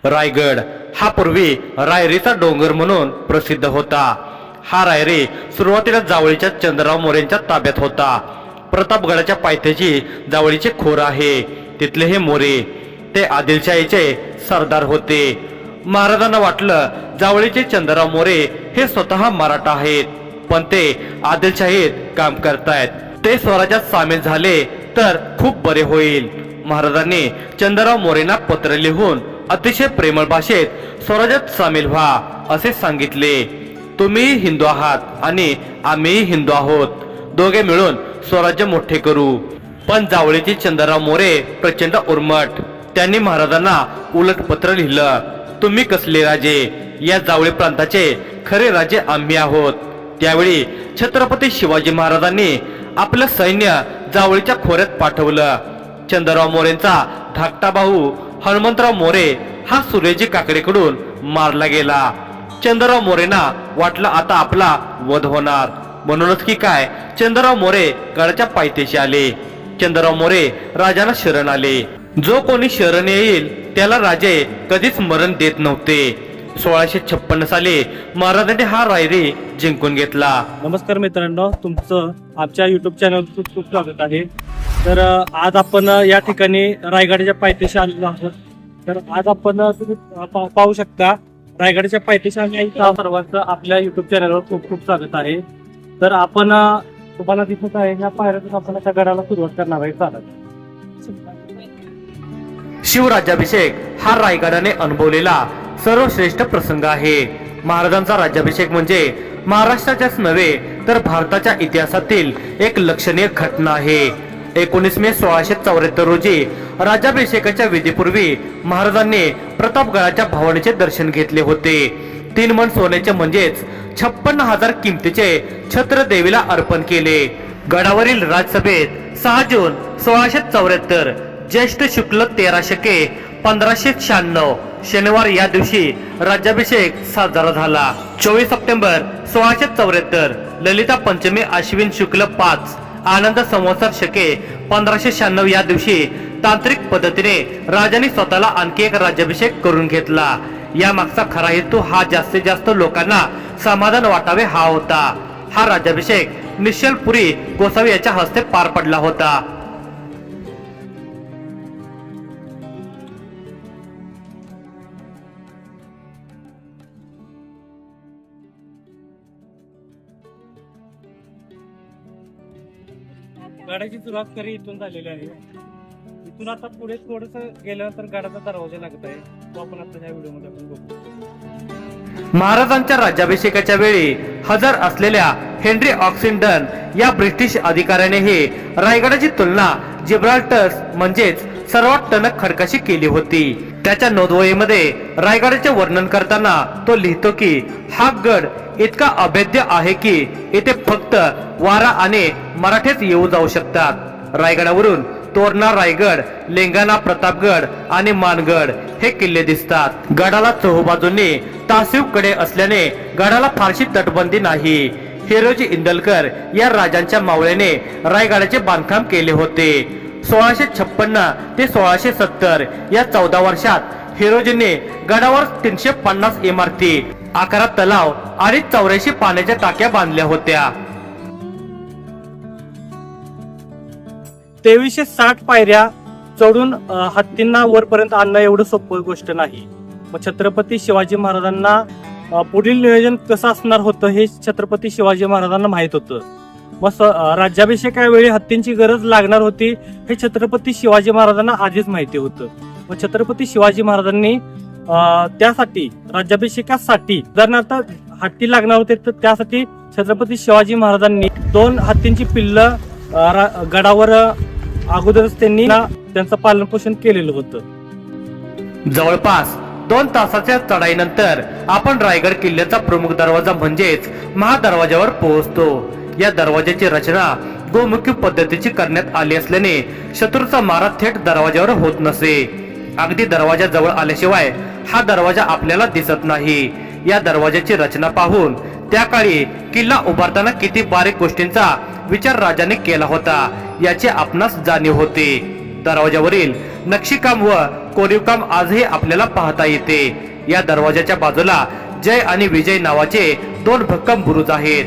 रायगड हा पूर्वी रायरीचा डोंगर म्हणून प्रसिद्ध होता। हा रायरी सुरुवातीला जावळीच्या चंद्रराव मोरेंच्या ताब्यात होता। प्रतापगडाच्या पायथ्याशी जावळीचे खोर आहे, तिथले हे मोरे ते आदिलशाहीचे सरदार होते। महाराजांना वाटलं जावळीचे चंद्रराव मोरे हे स्वतः मराठा आहेत, पण ते आदिलशाहीत काम करतायत, ते स्वराज्यात सामील झाले तर खूप बरे होईल। महाराजांनी चंद्रराव मोरेंना पत्र लिहून अतिशय प्रेमळ भाषेत स्वराज्यात सामील व्हा असे सांगितले। तुम्ही हिंदू आहात आणि आम्ही हिंदू आहोत, दोघे मिळून स्वराज्य मोठे करू। पण जावळीचे चंद्रराव मोरे प्रचंड उर्मट, त्यांनी महाराजांना उलट पत्र लिहिलं, तुम्ही कसले राजे, या जावळी प्रांताचे खरे राजे आम्ही आहोत। त्यावेळी छत्रपती शिवाजी महाराजांनी आपलं सैन्य जावळीच्या खोऱ्यात पाठवलं। चंद्रराव मोरेंचा धाकटा भाऊ हनुमंतराव मोरे हा सुर्यजी काकडेकडून मारला गेला। चंद्रराव मोरेंना वाटलं आता आपला वध होणार, म्हणूनच की काय चंद्रराव मोरे गडाच्या पायथ्याशी आले। चंद्रराव मोरे राजाला शरण आले। जो कोणी शरण येईल त्याला राजे कधीच मरण देत नव्हते। 1656 साली महाराजांनी हा रायरी जिंकून घेतला। नमस्कार मित्रांनो, तुमचं आमच्या युट्यूब चॅनल खूप खूप स्वागत आहे। तर आज आपण या ठिकाणी रायगडाच्या पायथ्याशी आलेलो आहोत। तर आज आपण तुम्ही पाहू शकता रायगडाच्या पायथ्याशी आम्ही सर्वांचं आपल्या युट्यूब चॅनलवर खूप खूप स्वागत आहे। तर आपण तुम्हाला दिसत आहे या पायऱ्यातून आपण त्या गडाला सुरुवात करणार आहे। चालत शिवराज्याभिषेक हा रायगडाने अनुभवलेला सर्वश्रेष्ठ प्रसंग आहे। महाराजांचा राज्याभिषेक म्हणजे महाराष्ट्राच्याच नव्हे तर भारताच्या इतिहासातील एक लक्षणीय घटना आहे। 19 मे 1674 रोजी राज्याभिषेकाच्या विधीपूर्वी महाराजांनी प्रतापगडाच्या भवानीचे दर्शन घेतले होते। 3 मन सोन्याचे म्हणजेच 56,000 किमतीचे छत्र देवीला अर्पण केले। गडावरील राजसभेत 6 जून 1674 ज्येष्ठ शुक्ल 13 शके 1596 शनिवार या दिवशी राज्याभिषेक साजरा झाला। 24 सप्टेंबर 1674 ललिता पंचमी अश्विन शुक्ल 5 आनंद संवत्सर शके 1596 या दिवशी तांत्रिक पद्धतीने राजाने स्वतःला आणखी एक राज्याभिषेक करून घेतला। या मागचा खरा हेतू हा जास्तीत जास्त लोकांना समाधान वाटावे हा होता। हा राज्याभिषेक निश्चलपुरी गोसावी याच्या हस्ते पार पडला होता। गडाची सुरुवात खरी इथून झालेली आहे। इथून आता पुढे थोडस गेल्यानंतर गडाचा दरवाजा लागत आहे, तो आपण आता ह्या व्हिडिओमध्ये आपण बघू। महाराजांच्या राज्याभिषेकाच्या वेळी हजर असलेल्या हेनरी ऑक्सिंडन या ब्रिटिश अधिकाऱ्यानेही रायगडाची तुलना जिब्राल्टर म्हणजेच सर्वात टणक खडकाशी केली होती। त्याच्या नोंदवहीमध्ये रायगडाचे वर्णन करताना तो लिहितो की हा गड इतका अभेद्य आहे की येथे फक्त वारा आणि मराठेच येऊ जाऊ शकतात। रायगडावरून तोरणा रायगड, लेंगाणा प्रतापगड आणि मानगड हे किल्ले दिसतात। गडाला चोहोबाजूंनी तासीव कडे असल्याने गडाला फारशी तटबंदी नाही। हिरोजी इंदलकर या राजांच्या मावळ्याने रायगडाचे बांधकाम केले होते। 1656 ते 1670 या 14 वर्षात हिरोजीने गडावर 350 इमारती, 11 तलाव आणि 84 पाण्याच्या टाक्या बांधल्या होत्या। 2360 पायऱ्या चढून हत्तींना वरपर्यंत आणणं एवढं सोपं गोष्ट नाही। मग छत्रपती शिवाजी महाराजांना पुढील नियोजन कसं असणार होतं हे छत्रपती शिवाजी महाराजांना माहित होतं। मग राज्याभिषेकावेळी हत्तींची गरज लागणार होती हे छत्रपती शिवाजी महाराजांना आधीच माहिती होतं। मग छत्रपती शिवाजी महाराजांनी त्यासाठी राज्याभिषेकासाठी उदाहरणार्थ हत्ती लागणार होते, तर त्यासाठी छत्रपती शिवाजी महाराजांनी 2 हत्तींची पिल्लं गडावर अगोदरच त्यांनी त्यांचं पालन पोषण केलेलं होतं। जवळपास 2 तासाच्या चढाईनंतर आपण रायगड किल्ल्याचा प्रमुख दरवाजा म्हणजेच महादरवाजावर पोहोचतो। या दरवाजाची रचना गोमुखी पद्धतीची करण्यात आली असल्याने शत्रूचा मारा थेट दरवाजावर होत नसे। अगदी दरवाजा जवळ आल्याशिवाय हा दरवाजा आपल्याला दिसत नाही। या दरवाजाची रचना पाहून त्या काळी किल्ला उभारताना किती बारीक गोष्टींचा विचार राजाने केला होता याची आपणास जाणीव होते। दरवाजावरील नक्षीकाम व कोरीवकाम आजही आपल्याला पाहता येते. या दरवाजाच्या बाजूला जय आणि विजय नावाचे 2 भक्कम बुरुज आहेत.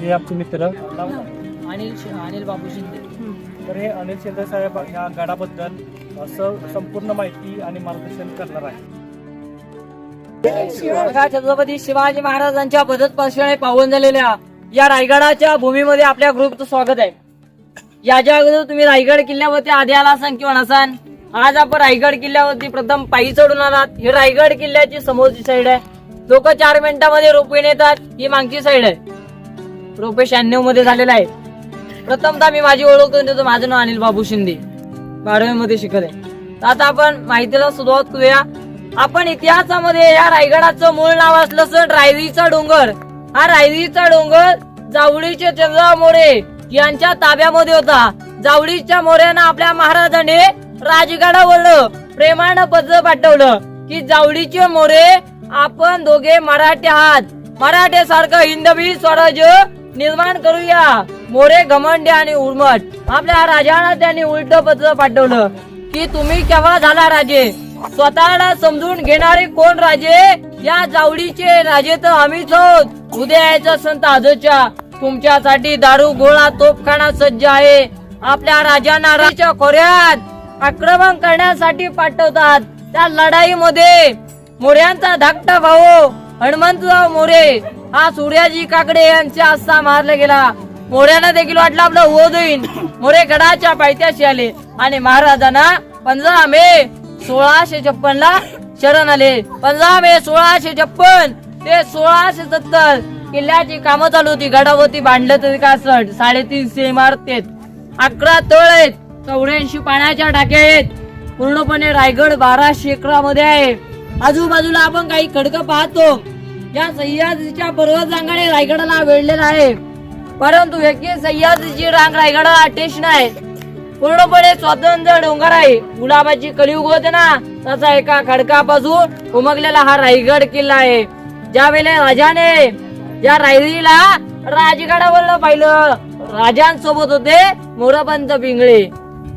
हे आमचे मित्र अनिल बाबू शिंदे. तर हे अनिल शिंदे साहेब या गडाबद्दल असं संपूर्ण माहिती आणि मार्गदर्शन करणार आहे. छत्रपती शिवाजी महाराजांच्या पदस्पर्शाने पावन झालेल्या या रायगडाच्या भूमीमध्ये आपल्या ग्रुपचं स्वागत आहे. याच्या अगोदर तुम्ही रायगड किल्ल्यावरती आधी आला असाल किंवा नसाल. आज आपण रायगड किल्ल्यावरती प्रथम पायी चढून आलात. ही रायगड किल्ल्याची समोरची साईड आहे. लोक 4 मिनिटांमध्ये रोपवेने येतात. ही मागची साईड आहे. रोपवे 96 मध्ये झालेला आहे. प्रथमतः मी माझी ओळख करून देतो. माझं नाव अनिल बाबू शिंदे, 12वी मध्ये शिकत आहे. तर आता आपण माहितीला सुरुवात करूया. आपण इतिहासामध्ये या रायगडाचं मूळ नाव असलं तर रायरीचा डोंगर. हा रायरीचा डोंगर जावळीचे चंद्रराव मोरे यांच्या ताब्यामध्ये होता. जावळीच्या मोऱ्यांना आपल्या महाराजांनी राजगडावर प्रेमानं पत्र पाठवलं की जावळीचे मोरे आपण दोघे मराठी आहात. मराठ्यासारखं हिंदवी स्वराज्य निर्माण करूया. मोरे घमंडी आणि उर्मट. आपल्या राजाला त्यांनी उलट पत्र पाठवलं की तुम्ही केव्हा झाला राजे. स्वतःला समजून घेणारे कोण राजे. या जावळीचे राजे तर आम्हीच आहोत. उद्या यायचा संत आजच्या तुमच्यासाठी दारू गोळा तोफखाना सज्ज आहे. आपल्या राजांना राजाच्या खोऱ्यात आक्रमण करण्यासाठी पाठवतात. त्या लढाईमध्ये मोऱ्यांचा धाकटा भाऊ हनुमंतराव मोरे हा सूर्याजी काकडे यांच्या हस्ता मारला गेला. मोऱ्यांना देखील वाटलं आपलं होत होईल. मोरे गडाच्या पायथ्याशी आले आणि महाराजांना 15 मे 1656 ला शरण आले. 15 मे 1656 ते 1670 किल्ल्याची कामं चालू होती. गडावरती बांधलं तरी काय 350 इमारतीत, 11 तळ आहेत, 84 पाण्याच्या टाक्या आहेत. पूर्णपणे रायगड 1200 एकरामध्ये आहे. आजूबाजूला आपण काही खडकं पाहतो. या सह्याद्रीच्या पर्वत रांगाने रायगडाला वेढलेला आहे. परंतु एके सह्याद्रीची रांग रायगडाला अटेश नाही. पूर्णपणे स्वतंत्र डोंगर आहे. गुलाबाची कलियुग होते ना, तसा एका खडकापासून उमगलेला हा रायगड किल्ला आहे. ज्यावेळेला राजाने या रायरीला राजगडावर पाहिलं, राजांसोबत होते मोरपंत पिंगळे.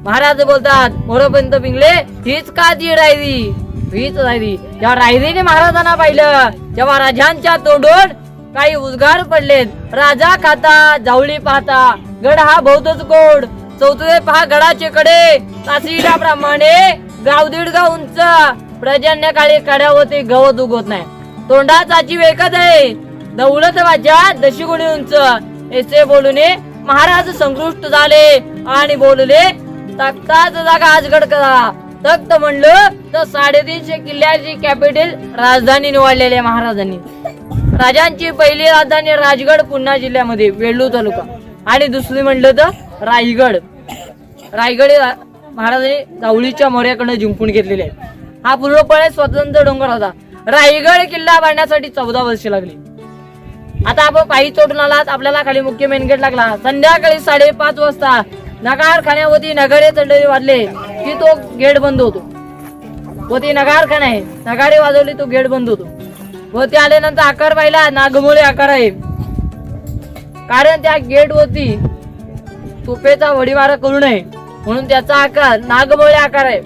महाराज बोलतात मोरपंत पिंगळे हीच का ती रायरी, हीच रायरी. या रायरीने महाराजांना पाहिलं जेव्हा राजांच्या तोंडून काही उद्गार पडलेत. राजा खाता जावळी पाहता, गड हा बहुतच गोड. चौथे पहा गडाचे कडे, तासिडाप्रमाणे गाव 1.5 गाव उंच. प्रजन्य काळी कड्यावरती गवत उगवत नाही. तोंडाचा जीव एकच आहे, दौलत वाजा दशिगुणी उंच. असे बोलून महाराज संतुष्ट झाले आणि बोलले तख्ताच जागा आजगड करा. तख्त म्हणलं तर 350 किल्ल्याची कॅपिटल राजधानी निवडलेली आहे महाराजांनी. राजांची पहिली राजधानी राजगड पुणा जिल्ह्यामध्ये वेल्लूर तालुका आणि दुसरी म्हणलं तर रायगड. रायगड महाराजांनी जावळीच्या मोऱ्याकडनं जिंकून घेतलेले आहे. हा पूर्णपणे स्वतंत्र डोंगर होता. रायगड किल्ला बांधण्यासाठी 14 वर्षे लागली. आता आपण पायी चढून आलात. आपल्याला खाली मुख्य मेन गेट लागला. संध्याकाळी 5:30 वाजता नगारखान्यावरती नगारे चढलेले वाजले की तो गेट बंद होतो. व ती नगारखाना आहे, नगारे वाजवली तो गेट बंद होतो. व ते आल्यानंतर आकार पाहिला नागमोळे आकार आहे. कारण त्या गेट वरती तोफेचा वडीमारा करू नये म्हणून त्याचा आकार नागमोळे आकार आहे.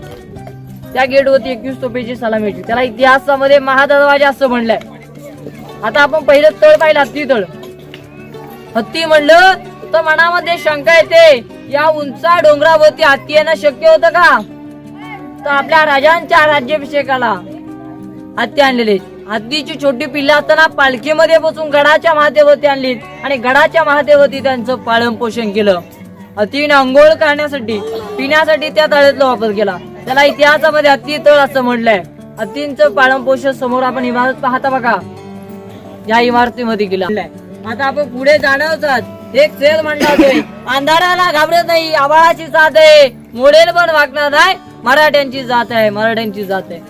त्या गेट वरती 21 तोफेची सलामीची. त्याला इतिहासामध्ये महादरवाजा असं म्हणलंय. आता आपण पहिलं तळ पाहिलं, हत्ती तळ. हत्ती म्हणलं तर मनामध्ये शंका येते, या उंच डोंगरावरती हत्ती येणं शक्य होतं का. तर आपल्या राजांच्या राज्याभिषेकाला हत्ती आणलेले. हत्तीची छोटी पिल्लं असताना पालखीमध्ये बसून गडाच्या महादेवती आणली आणि गडाच्या महादेवती त्यांचं पालन पोषण केलं. हत्तीने अंघोळ करण्यासाठी, पिण्यासाठी त्या तळ्यातला वापर केला. त्याला इतिहासामध्ये हत्ती तळ असं म्हटलंय. हत्तींचं पालन पोषण समोर आपण इमारत पाहता बघा, या इमारतीमध्ये केलं. आता आपण पुढे जाणार. एक शेर म्हणला होते, अंधाराला घाबरत नाही, आबाळाची जात आहे, मोडेल पण वागणार नाही, मराठ्यांची जात आहे, मराठ्यांची जात आहे.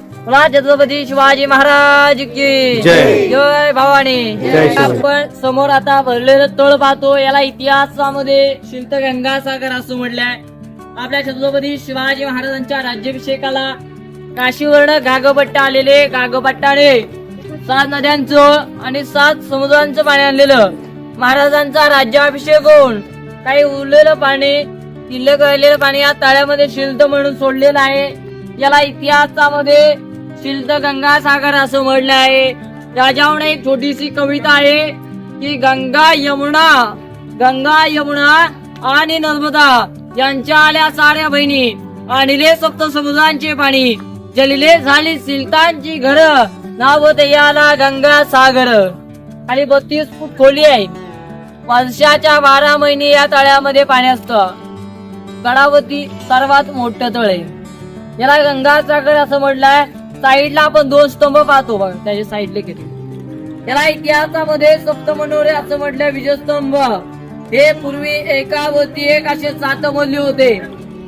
छत्रपती शिवाजी महाराज की जय. जय भवानी. आपण समोर आता भरलेलं तळ पाहतो. याला इतिहासामध्ये शिल्पगंगा सागर असं म्हटलंय. आपल्या छत्रपती शिवाजी महाराजांच्या राज्याभिषेकाला काशीवर्ण गागपट्टा आलेले. गागपट्टाने 7 नद्यांचं आणि 7 समुद्रांचं पाणी आणलेलं. महाराजांचा राज्याभिषेक होऊन काही उरलेलं पाणी किल्लक राहिलेलं पाणी या तळ्यामध्ये शिल्द म्हणून सोडलेलं आहे. याला इतिहासामध्ये शिल्द गंगासागर असं म्हणलं आहे. त्याच्यावर एक छोटीशी कविता आहे की गंगा यमुना आणि नर्मदा यांच्या आल्या साऱ्या बहिणी, आणले सप्त समुद्रांचे पाणी, जलिले झाली सिलतांची घर, नाव याला गंगा सागर. आणि 32 फूट खोली आहे. वर्षाच्या 12 महिने या तळ्यामध्ये पाणी असतं. गडावती सर्वात मोठं तळ आहे. याला गंगा सागर असं म्हटलंय. साईडला आपण 2 स्तंभ पाहतो बघा, त्याच्या साईडला किती. याला इतिहासामध्ये सप्तमनोरे असं म्हटलंय. विजयस्तंभ हे पूर्वी एकावरती एक असे 7 मजले होते.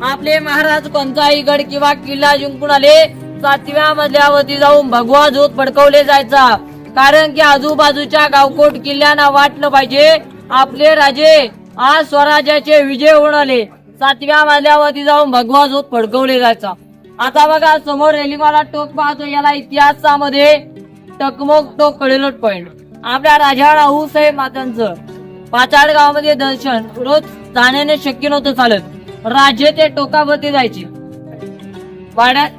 आपले महाराज कोणताही गड किंवा किल्ला जिंकून आले 7व्या मजल्यावरती जाऊन भगवा ज्योत फडकवले जायचा. कारण की आजूबाजूच्या गावकोट किल्ल्यांना वाटलं पाहिजे आपले राजे आज स्वराज्याचे विजय होऊन आले. 7व्या मजल्यावरती जाऊन भगवा ज्योत फडकवले जायचा. आता बघा समोर रेलिंगवाला टोक पाहतो. याला इतिहासामध्ये टकमक टोक कडेलोट पॉइंट. आपल्या राजा राहूसाहेब मातांचं पाचाड गावामध्ये दर्शन रोज जाण्याने शक्य नव्हतं चालत. राजे ते टोकावरती जायचे. वाड्यात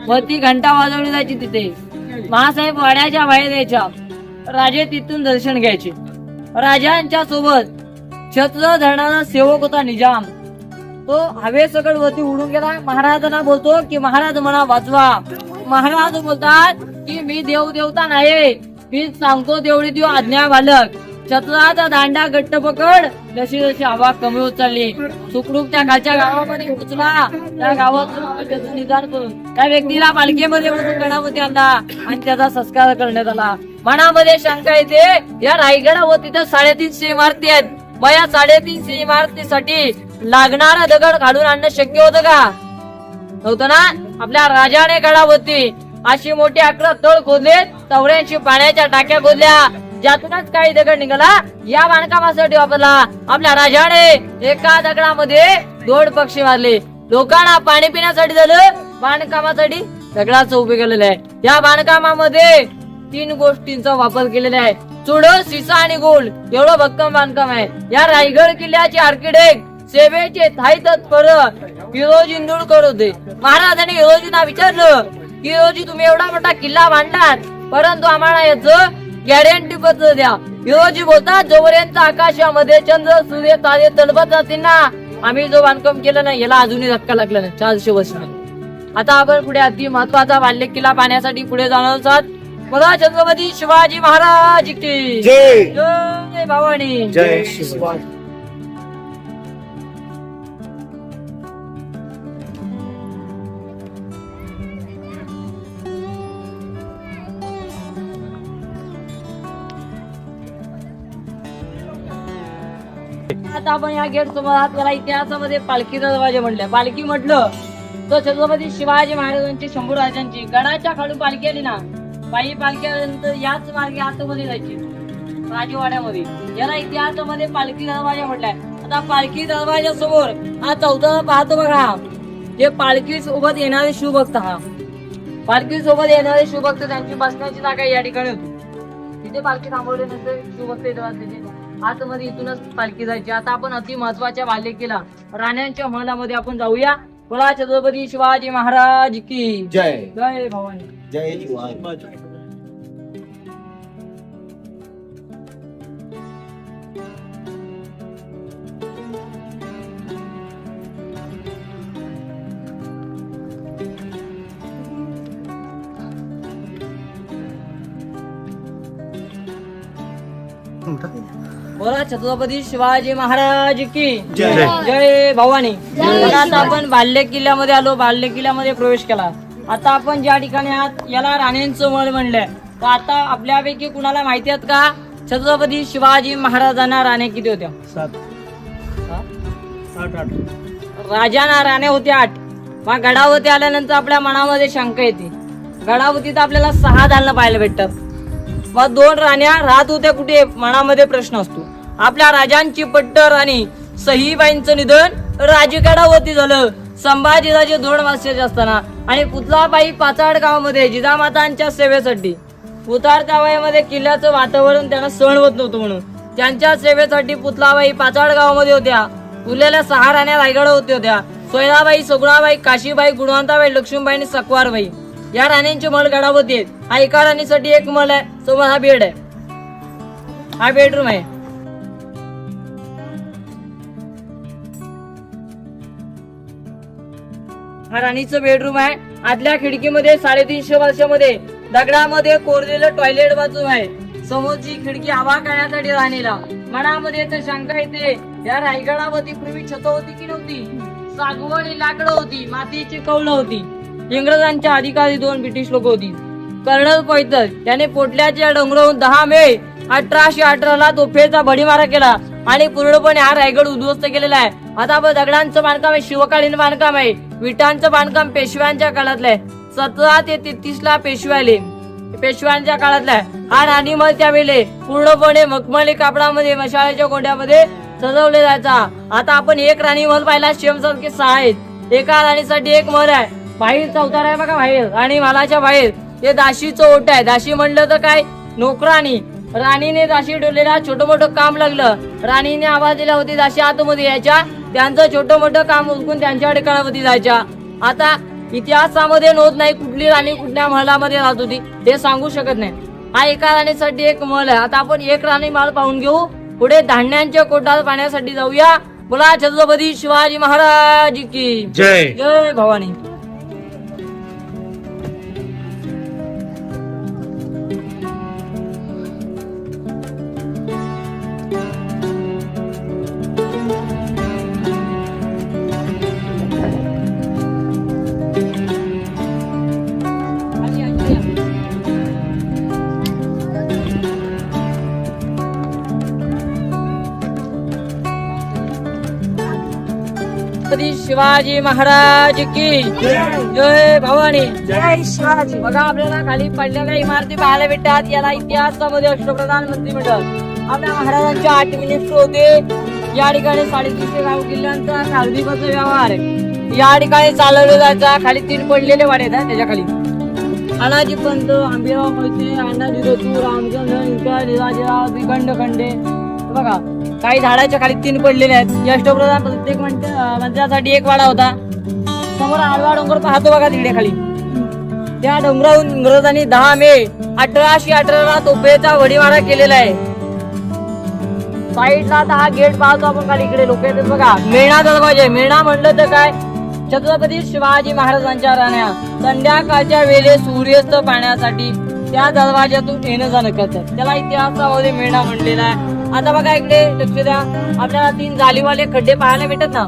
वरती घंटा वाजवली जायची. तिथे महासाहेब वाड्याच्या बाहेर यायच्या. राजे तिथून दर्शन घ्यायचे. राजांच्या सोबत छत्र धरणारा सेवक होता निजाम. तो हवे सकट वरती उडून गेला. महाराजांना बोलतो की महाराज मला वाचवा. महाराज बोलतात की मी देवता नाही, मी सांगतो तेवढी देव आज्ञा बालक. छत्राचा दांडा घट्ट पकड. जशी जशी हवा कमी होत चालली सुखरूप त्या खालच्या गावामध्ये पोचला. त्या गावात त्याचं निदान करून त्या व्यक्तीला पालखीमध्ये बसून गडावरती आणला आणि त्याचा संस्कार करण्यात आला. मनामध्ये शंका येते या रायगडावर तिथे 350 इमारती आहेत. मग या 350 इमारतीसाठी लागणारा दगड काढून आणणं शक्य होतं का? नव्हतं ना. आपल्या राजाने गडावरती अशी मोठी 11 तळ खोदले. 84 पाण्याच्या टाक्या खोदल्या. ज्यातूनच काही दगड निघाला या बांधकामासाठी वापरला. आपल्या राजाने एका दगडामध्ये 2 पक्षी मारले. लोकांना पाणी पिण्यासाठी झालं, बांधकामासाठी दगडाचं उभे केलेलं आहे. या बांधकामामध्ये 3 गोष्टींचा वापर केलेला आहे. चुड, शिसा आणि गोल एवढं भक्कम बांधकाम आहे. या रायगड किल्ल्याचे आर्किटेक्ट सेवेचे थाई तत्पर हिरोजी इंदुरकर होते. महाराजांनी हिरोजींना विचारलं की हिरोजी तुम्ही एवढा मोठा किल्ला बांधलात, परंतु आम्हाला याचं गॅरंटी पत्र द्या. हिरोजी बोलतात जोपर्यंत आकाशामध्ये चंद्र सूर्य तारे तडबत जातील ना आम्ही जो बांधकाम केलं ना याला अजूनही धक्का लागला नाही. 400 वर्ष. आता आपण पुढे अति महत्वाचा बाल्य किल्ला पाहण्यासाठी पुढे जाणार आहोत. बघा छत्रपती शिवाजी महाराज की जय. जय भवानी. जय शिवाजी. आता आपण या गेट समोर आहात. याला इतिहासामध्ये पालखी दरवाजे म्हणले. पालखी म्हटलं तर छत्रपती शिवाजी महाराजांची, शंभू राजांची गडाच्या खालून पालखी आली ना पायी पालखी आल्यानंतर याच मार्गे आतमध्ये जायची राजवाड्यामध्ये. याला इतिहासामध्ये पालखी दरवाजा म्हटलाय. आता पालखी दरवाजा समोर हा 4था पाहतो बघा. जे पालखी सोबत येणारे शिवभक्त, हा पालखी सोबत येणारे शिवभक्त त्यांची बसण्याची जागा या ठिकाणी होती. तिथे पालखी थांबवल्यानंतर शिवभक्त येतात. आतमध्ये इथूनच पालखी जायची. आता आपण अति महत्वाच्या बाल्य किल्ला राण्यांच्या महलामध्ये आपण जाऊया. बोला छत्रपती शिवाजी महाराज की जय. जय भवानी. जय शिवाजी. बोला छत्रपती शिवाजी महाराज की जय. जय भवानी. आता आपण बाल्य किल्ल्यामध्ये आलो. बाल्य किल्ल्यामध्ये प्रवेश केला. आता आपण ज्या ठिकाणी आहात याला राण्यांचं महल म्हणलंय. तर आता आपल्यापैकी कुणाला माहिती आहेत का छत्रपती शिवाजी महाराजांना राण्या किती होत्या? 7, 8, 8. राजांना राण्या होत्या 8. मग गडावरती आल्यानंतर आपल्या मनामध्ये शंका येते. गडावरती तर आपल्याला 6 दालनं पाहायला भेटतात. मग 2 राण्या राहत होत्या कुठे? मनामध्ये प्रश्न असतो. आपल्या राजांची पट्ट राणी सहीबाईंचं निधन राजगडावरती झालं. संभाजीराजे 2 वर्षाचे असताना. आणि पुतलाबाई पाचाड गावामध्ये जिजामातांच्या सेवेसाठी उतारत्या वयामध्ये किल्ल्याचं वातावरण त्यांना सहन होत नव्हतं म्हणून त्यांच्या सेवेसाठी पुतलाबाई पाचाड गावामध्ये होत्या. उरलेल्या 6 राण्या रायगड होत्या. सोयराबाई, सगुणाबाई, काशीबाई, गुणवंताबाई, लक्ष्मीबाई आणि सकवारबाई या राण्यांचे महल गडावरती आहेत. हा एका राणीसाठी एक महल आहे. समोर हा बेड आहे, हा बेडरूम आहे. हा राणीचं बेडरूम आहे. आतल्या खिडकीमध्ये 350 वर्षामध्ये दगडामध्ये कोरलेलं टॉयलेट बाथरूम आहे. समोरची खिडकी हवा काढण्यासाठी राणीला. मनामध्ये तर शंका येते, या रायगडावरती पूर्वी छत होती की नव्हती? सागवडी लाकडं होती, मातीची कौलं होती. इंग्रजांच्या अधिकारी 2 ब्रिटिश लोक होती. कर्नल पैतर याने पोटल्याच्या डोंगरावरून 10 मे 1818 ला तोफेचा भडीमारा केला आणि पूर्णपणे हा रायगड उद्ध्वस्त केलेला आहे. आता आपण दगडांचं बांधकाम आहे, शिवकालीन बांधकाम आहे. विटांचं बांधकाम पेशव्यांच्या काळातलं आहे. 17 ते 33 ला पेशवे आले, पेशव्यांच्या काळातला आहे. हा राणीमहल त्यावेळेला पूर्णपणे मखमली कापडामध्ये मशालाच्या गोंड्यामध्ये सजवले जायचा. आता आपण एक राणीमहल पाहिला, शेमसारखे 6 आहेत. एका राणीसाठी एक महल आहे. बाहेर चौतारा आहे बघा, बाहेर राणी महालाच्या बाहेर ते दाशीचं ओट आहे. दाशी म्हणलं तर काय, नोकराणी. राणीने दाशी ठेवलेला छोटं मोठं काम लागलं, राणीने आवाज दिला होती दाशी आतमध्ये यायच्या, त्यांचं छोटं मोठं काम उरकून त्यांच्या ठिकाणावरती जायच्या. आता इतिहासामध्ये नोंद नाही कुठली राणी कुठल्या महलामध्ये राहत होती, हे सांगू शकत नाही. हा एका राणीसाठी एक महल आहे. आता आपण एक राणी महल पाहून घेऊ, पुढे धान्यांच्या कोटात पाण्यासाठी जाऊया. बोला छत्रपती शिवाजी महाराज की जय. जय भवानी. छत्रपती शिवाजी महाराज की जय भवानी. जय शिवाजी. बघा आपल्याला खाली पडलेल्या इमारती पाहायला भेटतात. याला इतिहासामध्ये अष्टप्रधान मंत्री म्हणतात. आपल्या महाराजांचे 8 मिनिस्टर होते. या ठिकाणी 350 गाव किल्ल्यांचा खालदीपचा व्यवहार या ठिकाणी चालवला जायचा. खाली 3 पडलेले वाडे आहेत त्याच्या खाली. अनाजी पंत, आंबेराव मोहिते, अण्णाजी दत्तू, रामचंद्र निळकर, निराजीराव, श्रीखंड खंडे. बघा काही झाडाच्या खाली 3 पडलेले आहेत. या अष्टप्रधान प्रत्येक मंत्र्यासाठी एक वाडा होता. समोर आडवा डोंगर पाहतो बघा तिकडे खाली. त्या डोंगरावरून इंग्रजांनी 10 मे 1818 ला तोफेचा भडीमारा केलेला आहे. साईडला आता हा गेट पाहतो आपण खाली, इकडे लोक येतात बघा. मेणा दरवाजा. मेणा म्हणलं तर काय, छत्रपती शिवाजी महाराजांच्या राण्या संध्याकाळच्या वेळेस सूर्यास्त पाहण्यासाठी त्या दरवाज्यातून येणं जाणं करतात. त्याला इतिहासामध्ये मेणा म्हणलेला आहे. आता बघा इकडे लक्ष द्या, आपल्याला 3 जालीवाले खड्डे पाहायला भेटत ना.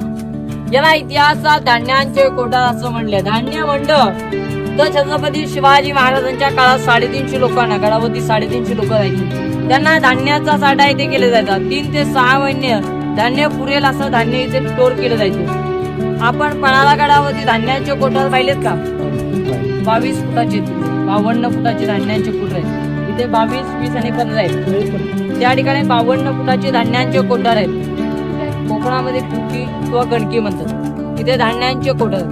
याला इतिहासात धान्यांचे कोठार असं म्हणले. धान्य म्हणलं तर छत्रपती शिवाजी महाराजांच्या काळात 350 लोकांना गडावरती 350 लोक राहायची. त्यांना धान्याचा साठा इथे केला जायचा. 3 ते 6 महिने धान्य पुरेल असं धान्य इथे स्टोर केलं जायचं. आपण पणाला गडावरती धान्याचे कोठार पाहिलेत का? 22 फुटाचे 52 फुटाचे धान्यांचे कोठार आहेत. इथे 22, 20 आणि 15 आहेत. त्या ठिकाणी 52 फुटाचे धान्यांचे कोठार आहेत. कोकणामध्ये कुकी किंवा गणकी म्हणतात. इथे धान्यांचे कोठार.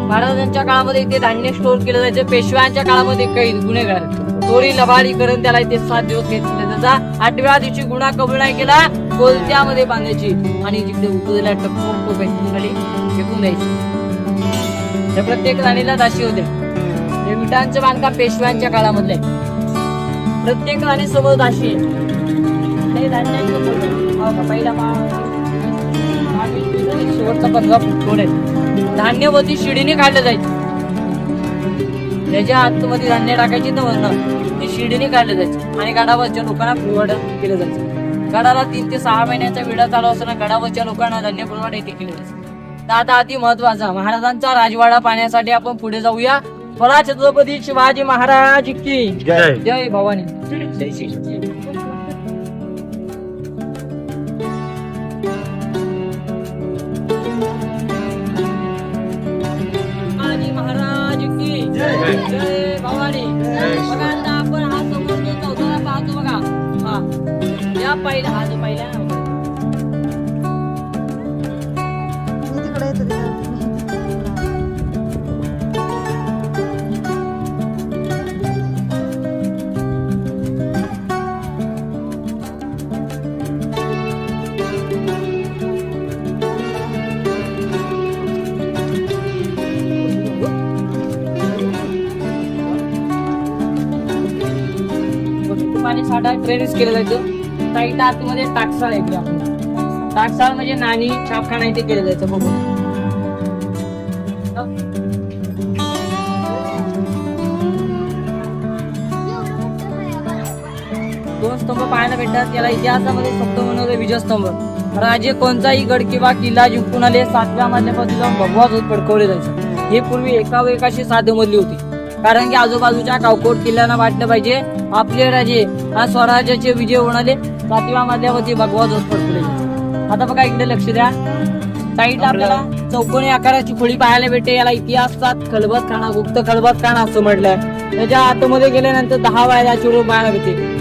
महाराजांच्या काळामध्ये इथे धान्य स्टोर केलं जायचं. पेशव्यांच्या काळामध्ये काही गुन्हेगार चोरी लबाडी करून त्याला इथे 7 दिवस घेतले. त्याचा 8व्या दिवशी गुन्हा कबूल नाही केला, कोलत्यामध्ये बांधायची आणि जिकडे उतरलेल्या टप्पू खाली फेकून द्यायची. त्या प्रत्येक राणीला दाशी होते. हे विटांचं बांधकाम पेशव्यांच्या काळामधले. प्रत्येक राणी समोर दाशी आहे. पहिला शेवटचा 15 फूट थोडे धान्य होती शिडीने काढलं जायचं. त्याच्या आतमध्ये धान्य टाकायची तर वरण ती शिडीने काढलं जायचं आणि गडावरच्या लोकांना पुरवठा केलं जायचं. गडाला 3 ते 6 महिन्याचा वेळा चालू असताना गडावरच्या लोकांना धान्य पुरवठा इथे केलं जायचं. तर आता अति महत्वाचा महाराजांचा राजवाडा पाहण्यासाठी आपण पुढे जाऊया. बोला छत्रपती शिवाजी महाराज की जय. जय भवानी. जय शिवाजी. शिवाजी महाराज की जय भवानी. बघा आता आपण हा समोर जो चौथरा पाहतो बघा, हा या पहिला, हा जो पहिला ना मोठा ट्रेनिंग केलं जायचं. साईडला आतमध्ये टाकसाळ आहे आपलं. टाकसाळ म्हणजे नाणी छापखाना इथे केलं जायचं बघून. दोन स्तंभ पाहायला भेटतात. याला इतिहासामध्ये स्तंभ म्हणून विजयस्तंभ. राजे कोणताही गड किंवा किल्ला जिंकून आले 7व्या मजल्यापासून जाऊन भगवा ध्वज फडकवले जायचे. हे पूर्वी एकावर एकाशी 7 मजली होती, कारण की आजूबाजूच्या कावकोट किल्ल्यांना वाटलं पाहिजे आपले राजे हा स्वराज्याचे विजय होऊन आले. 7व्या मजल्यावरती भगवा ध्वज फडकवले जायचे. आता बघा इकडे लक्ष द्या. साईडला आपल्याला चौकोनी आकाराची खोली पाहायला भेटते. याला इतिहासात खलबतखाना, गुप्त खलबतखाना असं म्हटलंय. त्याच्या आतमध्ये गेल्यानंतर 10 वायदाची रूम पाहायला भेटते.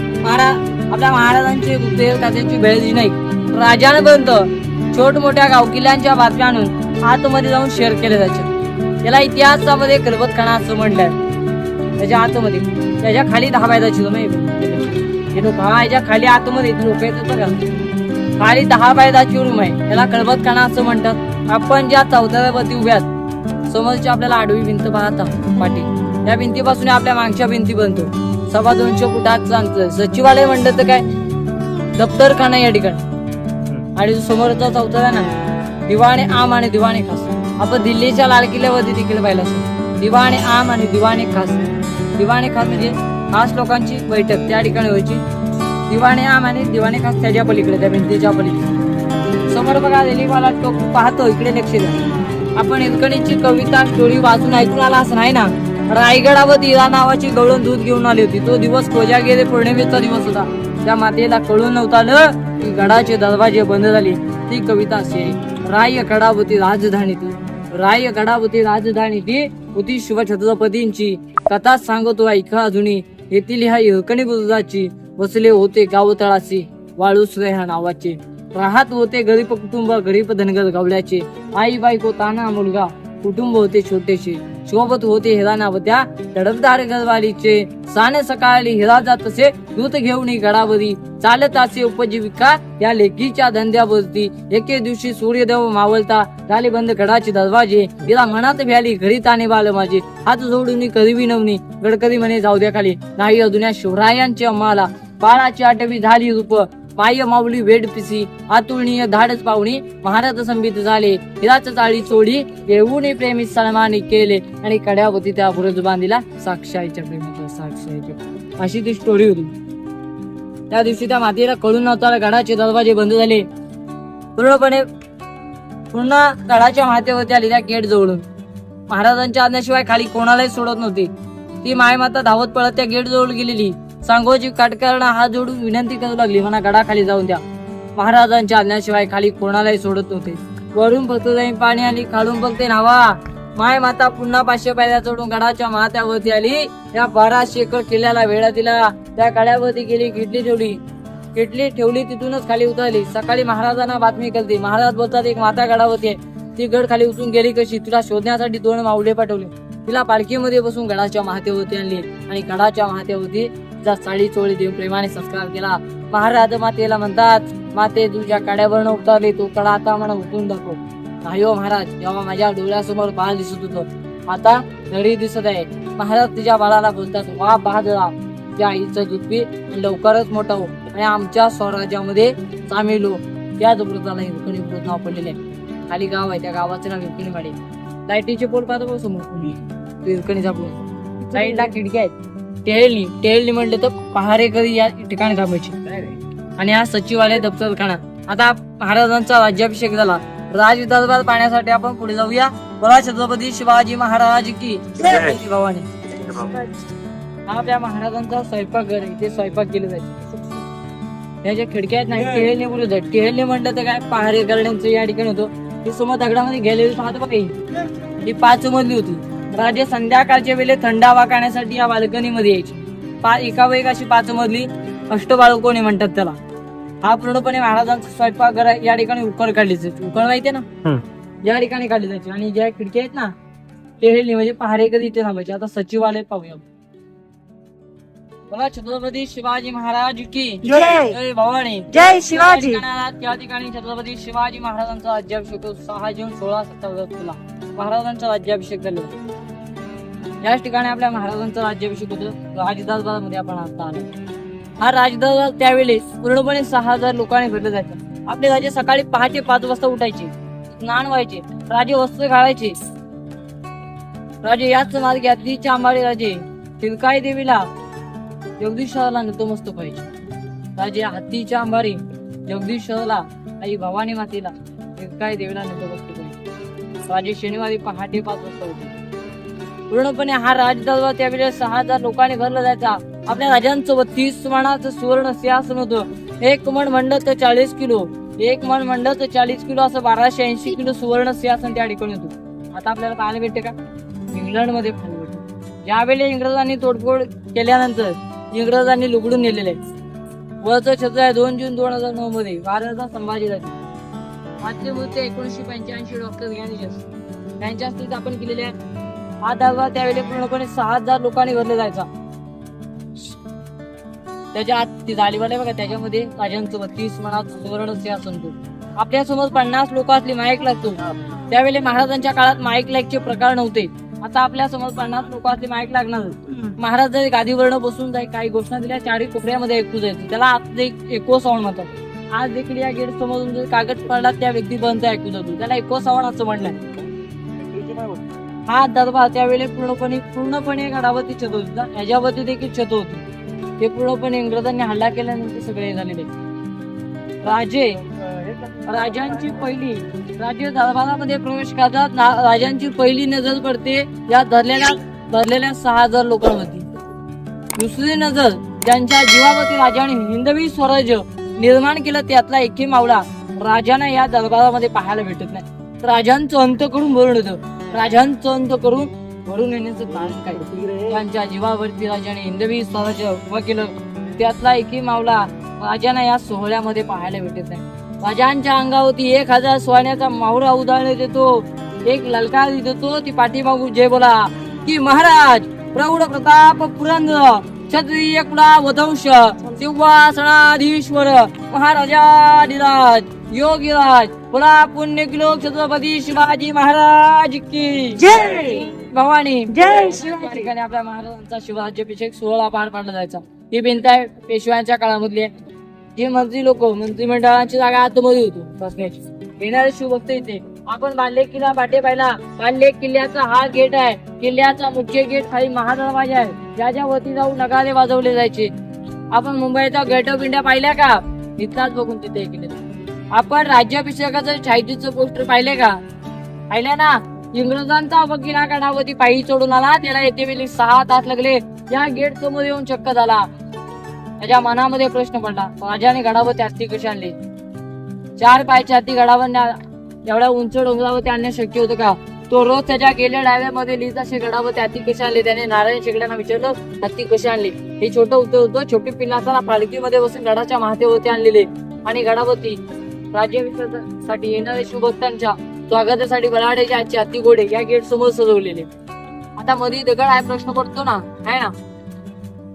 आपल्या महाराजांची त्यांची भेळजी नाही, राजांपर्यंत छोट मोठ्या गावकिल्ल्यांच्या बातम्या आणून आतमध्ये जाऊन शेअर केले जायचे. याला इतिहासामध्ये खलबतखाना असं म्हटलंय. त्याच्या आतमध्ये त्याच्या खाली 10 वायदाची रूम आहे. याच्या खाली आतमध्ये लोक येतात बघा, खाली 10 वायदाची रूम आहे. याला खलबतखाना असं म्हणतात. आपण ज्या 14व्या वरती उभ्यात समोरची आपल्याला आडवी भिंत पाहता पाठी, त्या भिंतीपासून आपल्या मागच्या भिंती बनतो. 250 फुटात चालतं. सचिवालय म्हणलं तर काय दप्तरखाना या ठिकाणी. आणि जो समोरचा 14 ना दिवाणे आम आणि दिवाणे खास. आपण दिल्लीच्या लाल किल्ल्यावरती देखील पाहिलं असेल दिवाणे आम आणि दिवाणे खास. दिवाणे खास म्हणजे खास लोकांची बैठक त्या ठिकाणी व्हायची. दिवाणे आम आणि दिवाणे खास त्याच्या पलीकडे, त्या भिंतीच्या पलीकडे. समोर बघा रेल्वेवाला तो पाहतो, इकडे लक्ष द्या. आपण हिरकणीची कविता स्टोरी वाचून ऐकून आला असं नाही ना. रायगडावर इरा नावाची गवळण दूध घेऊन आली होती. तो दिवस कोजागिरी पौर्णिमेचा दिवस होता. त्या मातेला कळून नव्हतं की गडाचे दरवाजे बंद झाले. ती कविता अशी आहे. राय गडावती राजधानी ती, राय गडावती राजधानी ती होती शिवछत्रपतींची. कथा सांगतो ऐका अजूनी. येथील ह्या हिरकणी बुरुजाची बसले होते गावतळाशी वाळूसरे ह्या नावाचे. राहत होते गरीब कुटुंब, गरीब धनगर गवल्याचे. आई बायको ताना मुलगा, कुटुंब होते छोटेसे. सोबत होते हिरा नावत्या तडफदार गरवालीचे. साने सकाळी हिरा जात असे दूत घेऊन गडावरी. चालत असे उपजीविका या लेकीच्या धंद्यावरती. एके दिवशी सूर्यदेव मावळता झाले बंद गडाचे दरवाजे. हिरा मनात भ्याली घरी ताने बाल माझे. हात जोडून कधी विनवणी गडकरी म्हणे जाऊ द्या खाली. नाही अजून शिवरायांची अम्हाला बाळाची आठवी झाली रूप. पाय माऊली वेड पिसी आतुळणीय धाडच पाहुणी. महाराज संबित झाले हिराच चाळी चोडी. येऊन प्रेमी सन्मानी केले आणि कड्यावरती त्या बुरज बांधिला साक्षाईच्या प्रेमीच्या साक्षाईच्या. अशी ती स्टोरी होती. त्या दिवशी त्या मातेला कळून नव्हता गडाचे दरवाजे बंद झाले. पूर्णपणे पुन्हा गडाच्या मातेवरती आली त्या गेट जवळून. महाराजांच्या आज्ञाशिवाय खाली कोणालाही सोडत नव्हती. ती मायमाता धावत पळत त्या गेट जवळ गेलेली. सांगोजी काटकरांना हात जोडून विनंती करू लागली, म्हणा गडाखाली जाऊन द्या. महाराजांच्या आज्ञाशिवाय खाली कोणालाही सोडत नव्हते. वरून फक्त जाईन पाणी आली, खालून फक्त नावा. माय माता पुन्हा 500 पायऱ्या चढून गडाच्या माथ्यावरती आली. त्या 1200 एकर किल्ल्याला वेढा दिला. त्या कड्यावरती गेली, किटली ठेवली, तिथूनच खाली उतरली. सकाळी महाराजांना बातमी कळते. महाराज बोलतात एक माता गडावरती आहे. ती गड खाली उतरून गेली कशी? तिला शोधण्यासाठी 2 माऊले पाठवले. तिला पालखीमध्ये बसून गडाच्या माथ्यावरती आणली आणि गडाच्या माथ्यावरती जा साडी चोळी देऊन प्रेमाने संस्कार केला. महाराज मातेला म्हणतात, माते तुझ्या कड्यावरनं उतरले, तो कडा आता मला उठून दाखव. नाही हो महाराज, जेव्हा माझ्या डोळ्यासमोर बाळ दिसत होतं, आता घरी दिसत आहे. महाराज तिच्या बाळाला बोलतात, वा बहादरा, त्या आईचं दूध पी आणि लवकरच मोठा हो आणि आमच्या स्वराज्यामध्ये सामील हो. त्याच वृत्ताला हिरकणी वृत्त नाव पडलेले आहे. खाली गाव आहे, त्या गावाचं नाव हिरकणी वाडी. लाईटीचे पोल पाहतो समोर हिरकणीचा पोल. साईडला खिडक्या आहेत. टेळली म्हणले तर पहारेकरी या ठिकाणी थांबायची. आणि हा सचिवालय दप्तरखाना. आता महाराजांचा राज्याभिषेक झाला. राज दरबार पाहण्यासाठी आपण पुढे जाऊया. बोला छत्रपती शिवाजी महाराज की भवानी. हा आपल्या महाराजांचा स्वयंपाकघर आहे. इथे स्वयंपाक केलं जायचं. याच्या खिडक्या आहेत नाही. टेळली बोलत आहे. टेळली म्हणलं तर काय पहारे करण्याचं या ठिकाणी होतं. ती समोर दगडामध्ये गेलेली पाहतो बघा. ही 5 मजली होती. राजे संध्याकाळच्या वेळेस थंड हवा खाण्यासाठी या बाल्कनीमध्ये यायची. एकावर एक अशी 5 मजली अष्टबाळकोणी म्हणतात त्याला. हा पूर्णपणे महाराजांचा स्वयंपाकघर आहे. या ठिकाणी उकळ काढली जायची. उकळ माहितीये ना, या ठिकाणी काढली जायची. आणि ज्या खिडक्या आहेत ना, टेहळणी म्हणजे पहारेकरी इथे थांबायचे. आता सचिवालय पाहूया. बघा छत्रपती शिवाजी महाराज की जय भवानी. जय शिवाजी. त्या ठिकाणी छत्रपती शिवाजी महाराजांचा राज्याभिषेक 6 जून 1657 महाराजांचा राज्याभिषेक झाला. याच ठिकाणी आपल्या महाराजांचा राज्याभिषेक होतो. राजदरबारमध्ये आपण आता आलो. हा राजदरबार त्यावेळेस पूर्णपणे 6,000 लोकांनी भरलं जायचं. आपले राजे सकाळी पहाटे 5 वाजता उठायचे, स्नान व्हायचे, राजे वस्त्र घालायचे. राजे याच मार्गे हत्तीचे अंबारी राजे तिलकाई देवीला जगदीश्वराला नतमस्तक व्हायचे. राजे हत्तीच्या अंबारी जगदीश्वराला आई भवानी मातेला तिलकाई देवीला नतमस्तक व्हायचे. राजे शनिवारी पहाटे 5 वाजता उठले. पूर्णपणे हा राजदरबार त्यावेळेस 6,000 लोकांनी भरला जायचा. आपल्या राजांचं 32 मानाचं सुवर्ण सिंहासन होतं. एक मन म्हणलं तर 40 किलो, एक मन म्हणलं तर 40 किलो असं 1280 किलो सुवर्ण सिंहासन त्या ठिकाणी होतं. आता आपल्याला पाहायला भेटते का? इंग्लंड मध्ये पाहायला भेटते. ज्यावेळी इंग्रजांनी तोडफोड केल्यानंतर इंग्रजांनी लुगडून नेलेले वरचं छत्र आहे. 2 जून 2009 मध्ये महाराजा संभाजीराजे आजचे मूर्ती 1985 डॉक्टर ज्ञानेश त्यांच्या हस्ते स्थापन केलेले आहे. हा दरबार त्यावेळी पूर्णपणे 6,000 लोकांनी भरला जायचा. त्याच्या आत ती जाळीवाले बघा, त्याच्यामध्ये राजांचं 32 मनात सुवर्ण सिंहासन होतं. आपल्या समोर 50 लोक असली माईक लागतो. त्यावेळी महाराजांच्या काळात माईक लाईकचे प्रकार नव्हते. आता आपल्या समोर 50 लोक असली माईक लागणार. महाराज जरी गादीवरनं बसून जाई काही घोषणा दिल्या 4 कोपऱ्यामध्ये ऐकू जायचं. त्याला आज एको साऊंड म्हणतात. आज देखील या गेट समोरून जर कागद पडला त्या व्यक्तीपर्यंत ऐकू जातो. त्याला एको साऊंड असं म्हणलंय. हा दरबार त्यावेळी पूर्णपणे गडावरती छत होती. ह्याच्यावरती देखील छत होती. ते पूर्णपणे इंग्रजांनी हल्ला केल्यानंतर सगळे झालेले. राजांची पहिली राज्य दरबारामध्ये प्रवेश करतात. राजांची पहिली नजर पडते या धरलेल्या 6,000 लोकांवरती. दुसरी नजर ज्यांच्या जीवावरती राजाने हिंदवी स्वराज्य निर्माण केलं त्यातला एकही मावळा राजांना या दरबारामध्ये पाहायला भेटत नाही. राजांचं अंत करून भरून येतं. राजांचं अंत करून भरून येण्याचं कारण काय? त्यांच्या जीवावरती राजाने हिंदवी स्वराज्य उभं केलं त्यातला एकही मावळा राजांना या सोहळ्यामध्ये पाहायला भेटत नाही. राजांच्या अंगावरती 1000 सोन्याचा मावळा उधळण्यात येतो. एक ललकार देतो ती पाठीमागू जय बोला की महाराज प्रौढ प्रताप पुरंदर क्षत्रिय कुळा वंश सिंहासनाधीश्वर महाराजाधिराज योगीराज बोला पुण्य किलो छत्रपती शिवाजी महाराज की जय भवानी जय या ठिकाणी आपल्या महाराजांचा शिवराज्याभिषेक सोहळा पार पाडला जायचा. ही भिंत आहे पेशव्यांच्या काळामधली आहे. जे मंत्री लोक मंत्रिमंडळाची जागा आतमध्ये होतो बसण्याची. येणारे शिवभक्त इथे आपण बाल्य किल्ला पाठी पाहिला. बाल्य किल्ल्याचा हा गेट आहे. किल्ल्याचा मुख्य गेट खाली महादरवाजा आहे. ज्याच्यावरती जाऊन नगारे वाजवले जायचे. आपण मुंबईचा गेट ऑफ इंडिया पाहिल्या का? इथलाच बघून तिथे गेले. आपण राज्याभिषेकाचं छायाचित्र पोस्टर पाहिले का? पाहिल्या ना? इंग्रजांचा वकील हा गडावरती पायी चढून आला. त्याला येते वेळी 6 तास लागले. या गेट समोर येऊन चक्क झाला. त्याच्या मनामध्ये प्रश्न पडला, राजाने गडावरती हत्ती कशी आणली? 4 पायच्या हत्ती गडावर एवढ्या उंच डोंगरावरती आणणे शक्य होतं का? तो रोज त्याच्या गेल्या डाव्यामध्ये लिहित असे गडावरती हत्ती कशी आणली. त्याने नारायण शेगड्यांना विचारलं हत्ती कशी आणली. हे छोटं उत्तर होतं. छोटी पिल्ला असताना पालखीमध्ये बसून गडाच्या माथ्यावरती आणलेले आणि गडावरती राज्याभिषेकासाठी येणाऱ्या शिवभक्तांच्या स्वागतासाठी बलाढ्याचे आजचे हत्ती घोडे या गेट समोर सजवलेले. आता मध्ये दगड आहे प्रश्न पडतो ना, आहे ना?